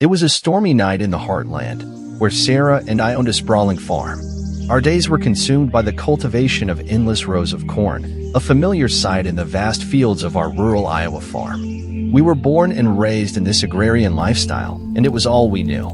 It was a stormy night in the heartland, where Sarah and I owned a sprawling farm. Our days were consumed by the cultivation of endless rows of corn, a familiar sight in the vast fields of our rural Iowa farm. We were born and raised in this agrarian lifestyle, and it was all we knew.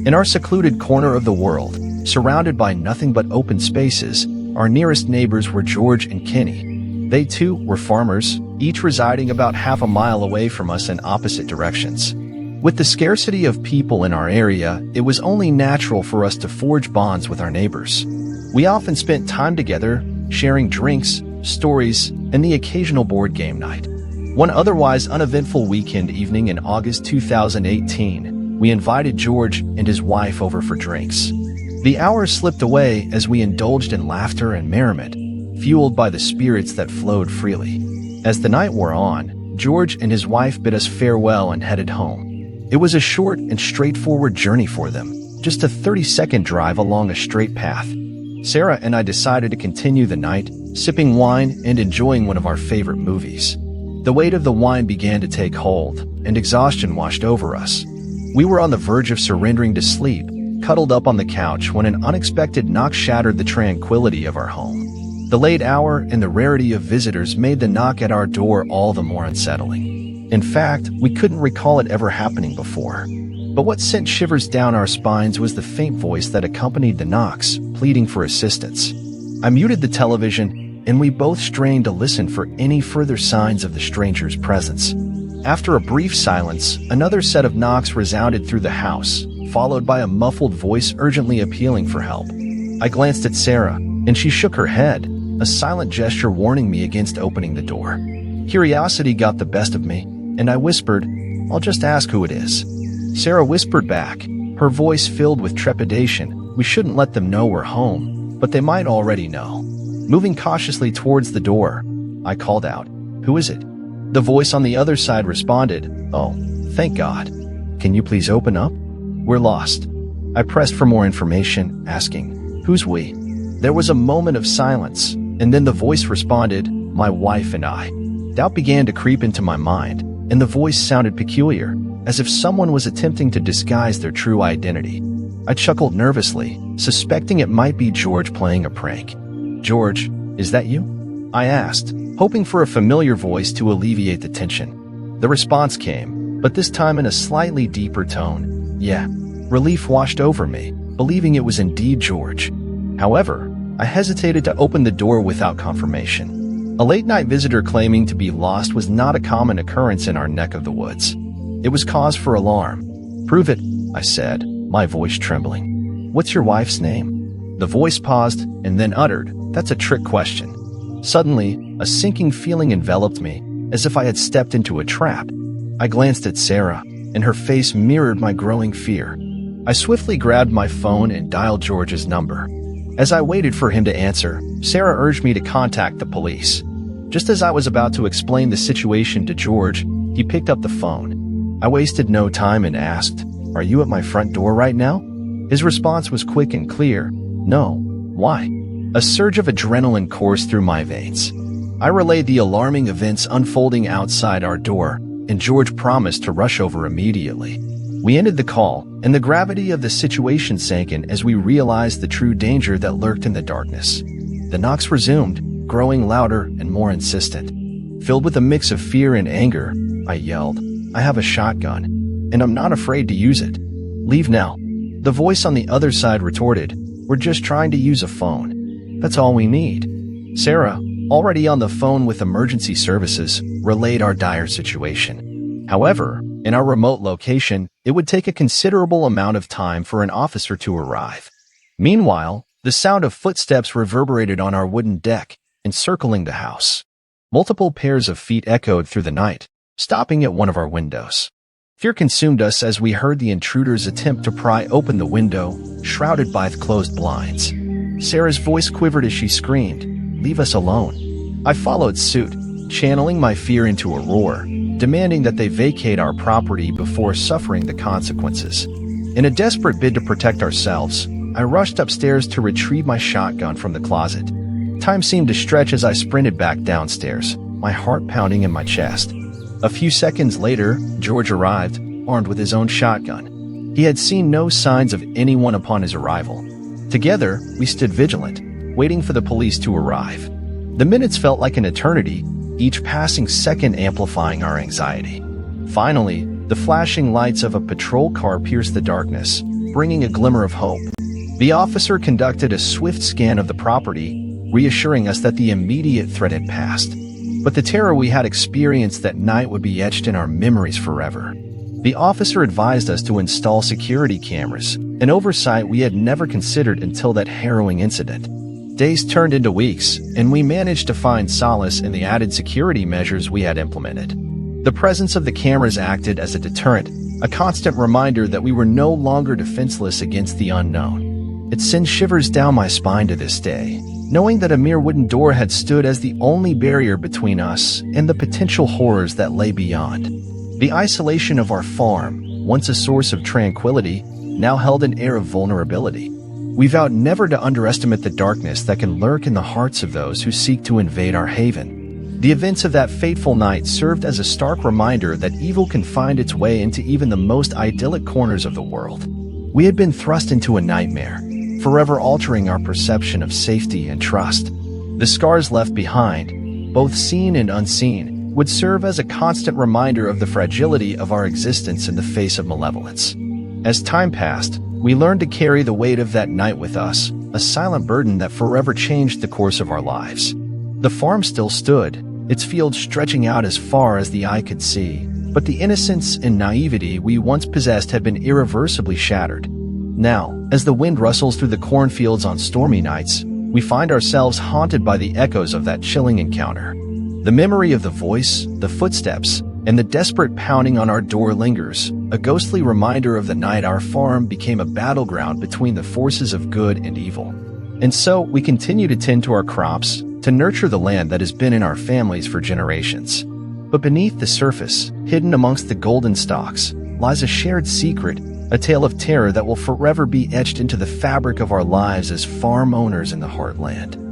In our secluded corner of the world, surrounded by nothing but open spaces, our nearest neighbors were George and Kenny. They too were farmers, each residing about half a mile away from us in opposite directions. With the scarcity of people in our area, it was only natural for us to forge bonds with our neighbors. We often spent time together, sharing drinks, stories, and the occasional board game night. One otherwise uneventful weekend evening in August 2018, we invited George and his wife over for drinks. The hours slipped away as we indulged in laughter and merriment, fueled by the spirits that flowed freely. As the night wore on, George and his wife bid us farewell and headed home. It was a short and straightforward journey for them, just a 30-second drive along a straight path. Sarah and I decided to continue the night, sipping wine and enjoying one of our favorite movies. The weight of the wine began to take hold, and exhaustion washed over us. We were on the verge of surrendering to sleep, cuddled up on the couch when an unexpected knock shattered the tranquility of our home. The late hour and the rarity of visitors made the knock at our door all the more unsettling. In fact, we couldn't recall it ever happening before. But what sent shivers down our spines was the faint voice that accompanied the knocks, pleading for assistance. I muted the television, and we both strained to listen for any further signs of the stranger's presence. After a brief silence, another set of knocks resounded through the house, followed by a muffled voice urgently appealing for help. I glanced at Sarah, and she shook her head, a silent gesture warning me against opening the door. Curiosity got the best of me, and I whispered, "I'll just ask who it is." Sarah whispered back, her voice filled with trepidation, "We shouldn't let them know we're home, but they might already know." Moving cautiously towards the door, I called out, "Who is it?" The voice on the other side responded, "Oh, thank God. Can you please open up? We're lost." I pressed for more information, asking, "Who's we?" There was a moment of silence, and then the voice responded, "My wife and I." Doubt began to creep into my mind, and the voice sounded peculiar, as if someone was attempting to disguise their true identity. I chuckled nervously, suspecting it might be George playing a prank. "George, is that you?" I asked, hoping for a familiar voice to alleviate the tension. The response came, but this time in a slightly deeper tone. "Yeah." Relief washed over me, believing it was indeed George. However, I hesitated to open the door without confirmation. A late-night visitor claiming to be lost was not a common occurrence in our neck of the woods. It was cause for alarm. "Prove it," I said, my voice trembling. "What's your wife's name?" The voice paused and then uttered, "That's a trick question." Suddenly, a sinking feeling enveloped me, as if I had stepped into a trap. I glanced at Sarah, and her face mirrored my growing fear. I swiftly grabbed my phone and dialed George's number. As I waited for him to answer, Sarah urged me to contact the police. Just as I was about to explain the situation to George, he picked up the phone. I wasted no time and asked, "Are you at my front door right now?" His response was quick and clear, "No." "Why?" A surge of adrenaline coursed through my veins. I relayed the alarming events unfolding outside our door, and George promised to rush over immediately. We ended the call, and the gravity of the situation sank in as we realized the true danger that lurked in the darkness. The knocks resumed, growing louder and more insistent. Filled with a mix of fear and anger, I yelled, "I have a shotgun, and I'm not afraid to use it. Leave now." The voice on the other side retorted, "We're just trying to use a phone. That's all we need." Sarah, already on the phone with emergency services, relayed our dire situation. However, in our remote location, it would take a considerable amount of time for an officer to arrive. Meanwhile, the sound of footsteps reverberated on our wooden deck, encircling the house. Multiple pairs of feet echoed through the night, stopping at one of our windows. Fear consumed us as we heard the intruders attempt to pry open the window, shrouded by the closed blinds. Sarah's voice quivered as she screamed, "Leave us alone." I followed suit, channeling my fear into a roar, demanding that they vacate our property before suffering the consequences. In a desperate bid to protect ourselves, I rushed upstairs to retrieve my shotgun from the closet. Time seemed to stretch as I sprinted back downstairs, my heart pounding in my chest. A few seconds later, George arrived, armed with his own shotgun. He had seen no signs of anyone upon his arrival. Together, we stood vigilant, waiting for the police to arrive. The minutes felt like an eternity, each passing second amplifying our anxiety. Finally, the flashing lights of a patrol car pierced the darkness, bringing a glimmer of hope. The officer conducted a swift scan of the property, reassuring us that the immediate threat had passed. But the terror we had experienced that night would be etched in our memories forever. The officer advised us to install security cameras, an oversight we had never considered until that harrowing incident. Days turned into weeks, and we managed to find solace in the added security measures we had implemented. The presence of the cameras acted as a deterrent, a constant reminder that we were no longer defenseless against the unknown. It sends shivers down my spine to this day, knowing that a mere wooden door had stood as the only barrier between us and the potential horrors that lay beyond. The isolation of our farm, once a source of tranquility, now held an air of vulnerability. We vowed never to underestimate the darkness that can lurk in the hearts of those who seek to invade our haven. The events of that fateful night served as a stark reminder that evil can find its way into even the most idyllic corners of the world. We had been thrust into a nightmare, forever altering our perception of safety and trust. The scars left behind, both seen and unseen, would serve as a constant reminder of the fragility of our existence in the face of malevolence. As time passed, we learned to carry the weight of that night with us, a silent burden that forever changed the course of our lives. The farm still stood, its fields stretching out as far as the eye could see, but the innocence and naivety we once possessed had been irreversibly shattered. Now, as the wind rustles through the cornfields on stormy nights, we find ourselves haunted by the echoes of that chilling encounter. The memory of the voice, the footsteps, and the desperate pounding on our door lingers, a ghostly reminder of the night our farm became a battleground between the forces of good and evil. And so, we continue to tend to our crops, to nurture the land that has been in our families for generations. But beneath the surface, hidden amongst the golden stalks, lies a shared secret, a tale of terror that will forever be etched into the fabric of our lives as farm owners in the heartland.